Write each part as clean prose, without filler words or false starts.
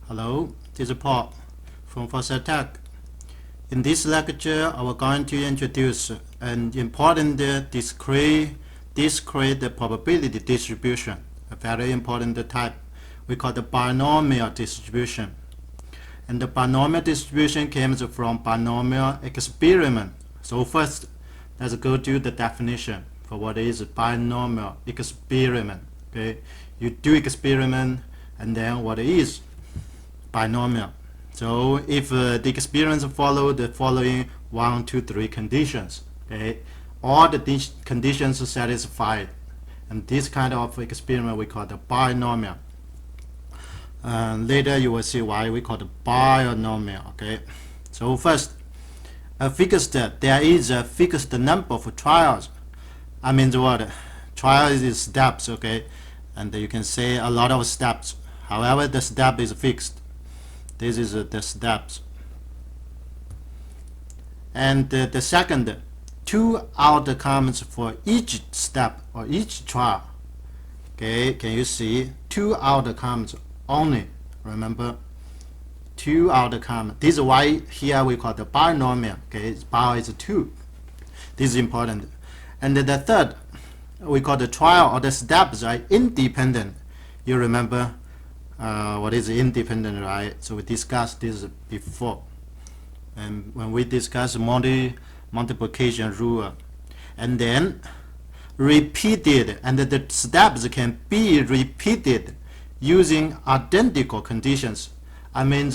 Hello, this is Paul from Foresight Tech. In this lecture, I will going to introduce an important discrete probability distribution, a very important type we call the binomial distribution. And the binomial distribution comes from binomial experiment. So first, let's go to the definition for what is a binomial experiment. Okay, you do experiment, and then what is binomial. So if the experiment follow the following 1, 2, 3 conditions, okay, all the conditions are satisfied, and this kind of experiment we call the binomial. Later you will see why we call the binomial. Okay, so first, there is a fixed number of trials. I mean the word trials is steps, okay, and you can say a lot of steps. However, the step is fixed. This is the steps. And the second, 2 outcomes for each step or each trial. Okay, can you see 2 outcomes only? Remember, 2 outcomes. This is why here we call the binomial. Okay, bar is 2. This is important. And the third, we call the trial or the steps are independent. You remember what is independent, right? So we discussed this before, and when we discussed multiplication rule, and then repeated, and the steps can be repeated using identical conditions. I mean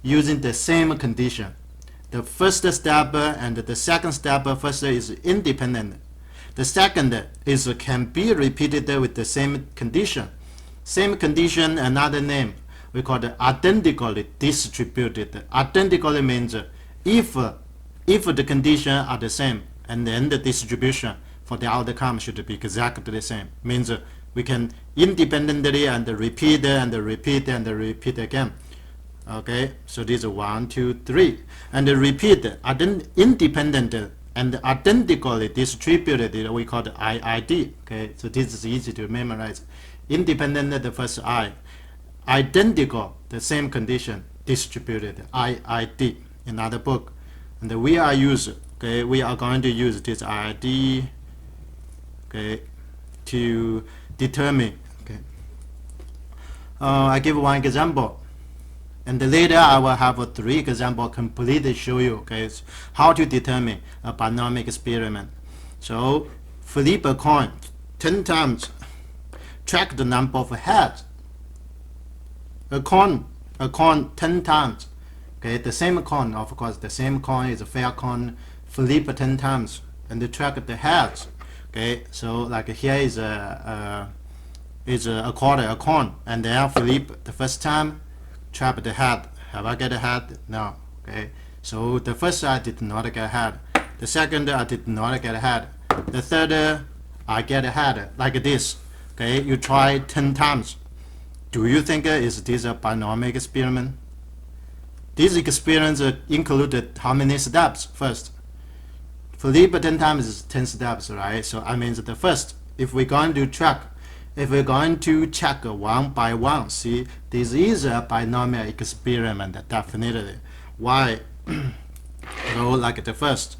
using the same condition. The first step and the second step, first is independent. The second is can be repeated with the same condition. Same condition, another name, we call it identically distributed. Identically means if the conditions are the same, and then the distribution for the outcome should be exactly the same. Means we can independently and repeat and repeat and repeat again. Okay, so this is 1, 2, 3, and repeat independent and identically distributed. We call it IID. Okay, so this is easy to memorize. Independent, the first I. Identical, the same condition, distributed, IID. Another book. And we are going to use this IID, okay, to determine. Okay. I give one example, and later I will have 3 examples completely show you, okay, how to determine a binomial experiment. So flip a coin 10 times. Track the number of heads. A coin 10 times. Okay, the same coin, of course, the same coin is a fair coin. Flip 10 times and track the heads. Okay, so like here is a quarter, a coin, and then flip the first time, trap the head. Have I get a head? No. Okay, so the first I did not get a head. The second I did not get a head. The third I get a head, like this. Okay, you try 10 times. Do you think is this a binomial experiment? This experiment included how many steps? First, flip 10 times is 10 steps, right? So I mean the first, if we're going to check 1 by 1, see, this is a binomial experiment, definitely. Why? So like the first,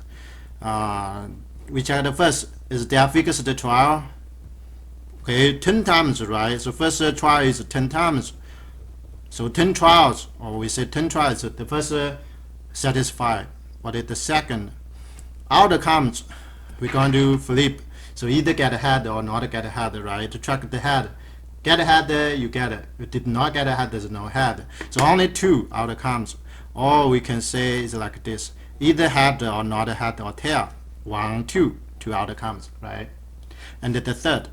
we check the first, is there fixed trial? Okay, 10 times, right? So first trial is 10 times. So 10 trials, or we say 10 trials, the first satisfied. What is the second? Outcomes, we're going to flip. So either get ahead or not get ahead, right? To track the head. Get ahead, you get it. You did not get ahead, there's no head. So only 2 outcomes. Or we can say is like this. Either head or not head or tail. 1, 2 outcomes, right? And the third.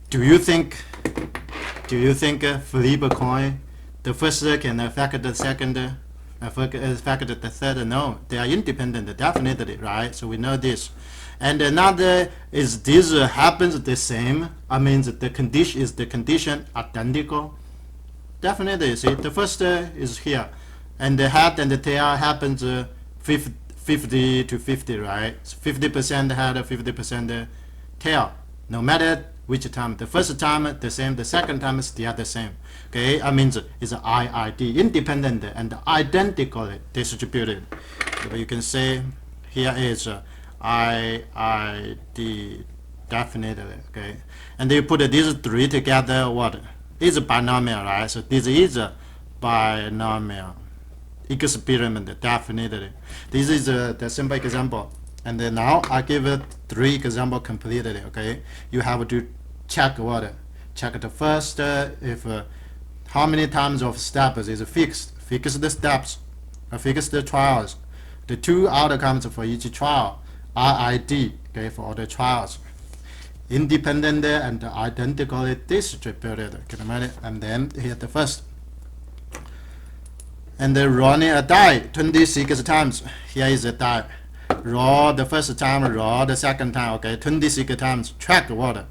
Do you think flip a coin, the first can affect the second, affect the third? No, they are independent, definitely, right? So we know this. And another is this happens the same. I mean the condition is the condition identical. Definitely, see the first is here, and the head and the tail happens 50 to 50, right? So 50% head, 50% tail. No matter which time. The first time the same, the second time is the other same. Okay, I mean it's IID, independent and identically distributed. So you can say here is IID definitely. Okay, and you put these three together. What is a binomial, right? So this is a binomial experiment, definitely. This is the simple example. And then now I give it 3 example completely. Okay, you have to check what? Check the first if how many times of steps is fixed. Fix the steps, fix the trials. The 2 outcomes for each trial are ID. Okay, for all the trials. Independent and identically distributed. Okay, and then here the first. And then running a die 26 times. Here is a die. Roll the first time, roll the second time. Okay, 26 times. Track what?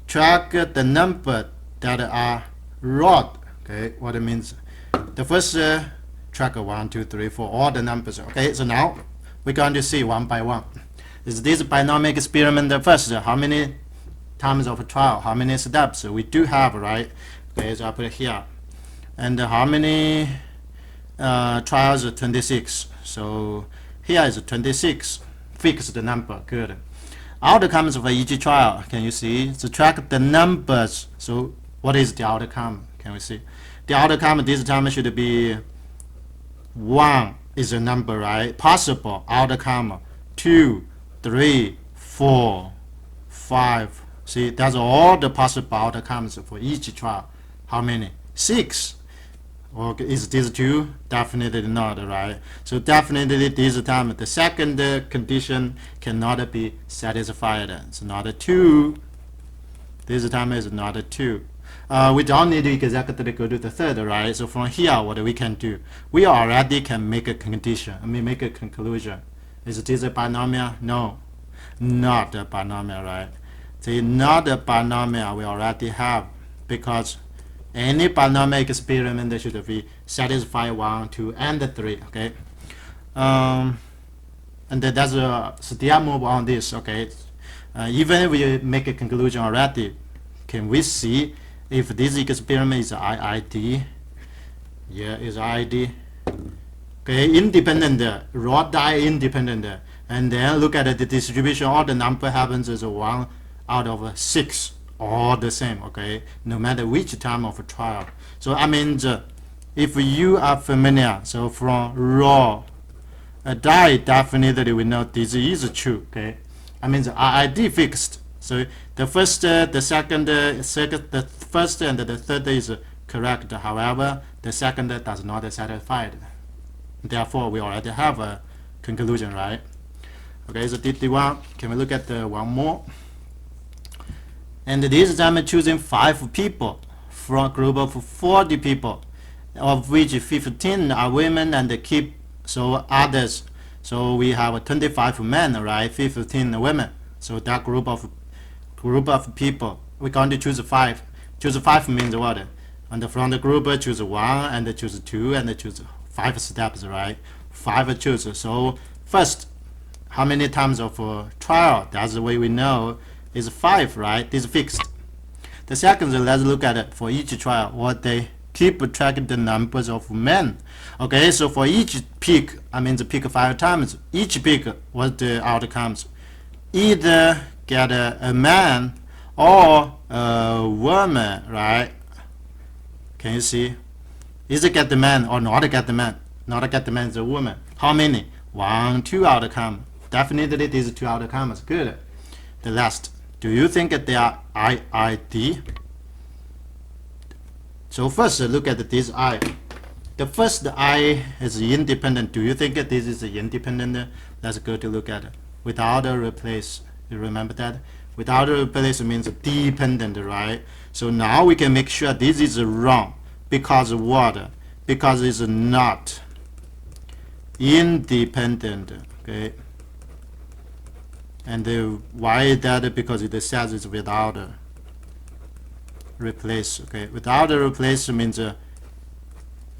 Track the number that are rolled. Okay, what it means? The first track 1, 2, 3, 4, all the numbers. Okay, so now we're going to see one by one. Is this binomial experiment first? How many times of trial? How many steps we do have, right? Okay, so I put it here. And how many trials? 26. So here is 26. Fix the number. Good. Outcomes for each trial. Can you see? So track the numbers. So what is the outcome? Can we see? The outcome this time should be 1 is a number, right? Possible outcome 2, 3, 4, 5. See, that's all the possible outcomes for each trial. How many? 6. Okay, is this 2? Definitely not, right? So definitely this time the second condition cannot be satisfied. It's not a 2. This time is not a 2. We don't need to exactly go to the third, right? So from here, what we can do? We already can make a condition. Make a conclusion. Is this a binomial? No, not a binomial, right? See, not a binomial we already have, because any binomial experiment should be satisfy 1, 2, and 3. Okay, and that's still move on this. Okay, even if we make a conclusion already, can we see if this experiment is IID? Yeah, is IID. Okay, independent, raw die independent, and then look at the distribution. All the number happens as 1 out of 6. All the same, okay, no matter which time of trial. So I mean, if you are familiar, so from raw die, definitely we know this is true. Okay, I mean the IID fixed. So the first, the second, the first and the third is correct. However, the second does not satisfy. Therefore, we already have a conclusion, right? Okay, so did the one. Can we look at the one more? And this time choosing 5 people from a group of 40 people, of which 15 are women and keep so others. So we have 25 men, right? 15 women. So that group of people, we're going to choose 5. Choose 5 means what? And from the group choose 1 and choose 2 and choose 5 steps, right? 5 choose. So first, how many times of trial? That's the way we know. Is 5, right? This is fixed. The second, let's look at it for each trial. What they keep track of the numbers of men. Okay, so for each pick, I mean the pick 5 times. Each pick, what the outcomes? Either get a man or a woman, right? Can you see? Either get the man or not get the man. Not get the man is a woman. How many? 1, 2 outcome. Definitely these 2 outcomes. Good. The last. Do you think that they are IID? So first, look at this I. The first I is independent. Do you think that this is independent? Let's go to look at it. Without a replace. You remember that? Without a replace means dependent, right? So now we can make sure this is wrong. Because what? Because it's not independent. Okay. And why is that? Because it says it's without a replace. Okay, without a replace means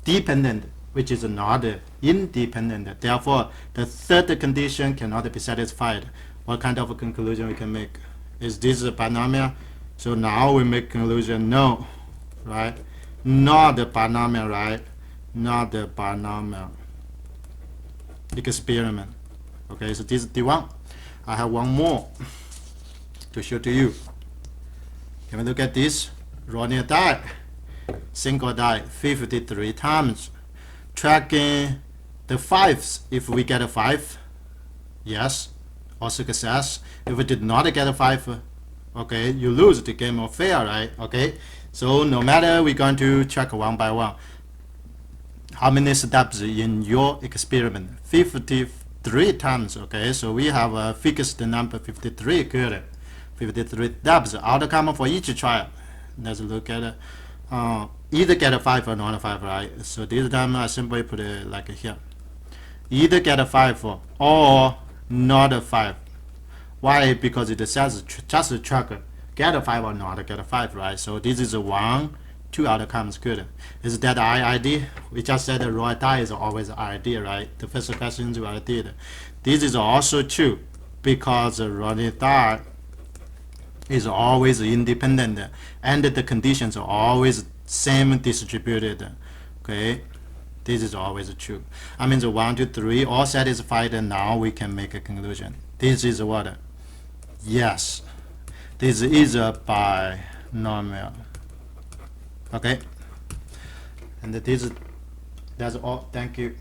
dependent, which is not independent. Therefore, the third condition cannot be satisfied. What kind of a conclusion we can make? Is this a binomial? So now we make conclusion no, right? Not the binomial, right? Not the binomial experiment. Okay, so this is D1. I have one more to show to you. Can we look at this? Rolling a die, single die 53 times. Tracking the fives. If we get a 5, yes, or success. If we did not get a 5, okay, you lose the game or fail, right? Okay, so no matter, we're going to check one by one. How many steps in your experiment? 53 times. Okay, so we have a fixed number 53. Good. 53 steps. Outcome for each trial. Let's look at either get a 5 or not a 5, right? So this time I simply put it like here. Either get a 5 or not a 5. Why? Because it says just check get a 5 or not get a 5, right? So this is a 1, 2 outcomes. Good. Is that ID? We just said the raw die is always ID, right? The first question we did. This is also true because the raw die is always independent and the conditions are always same distributed. Okay, this is always true. I mean the 1, 2, 3 all satisfied, and now we can make a conclusion. This is what? Yes, this is a binomial. Okay, and that's all. Thank you.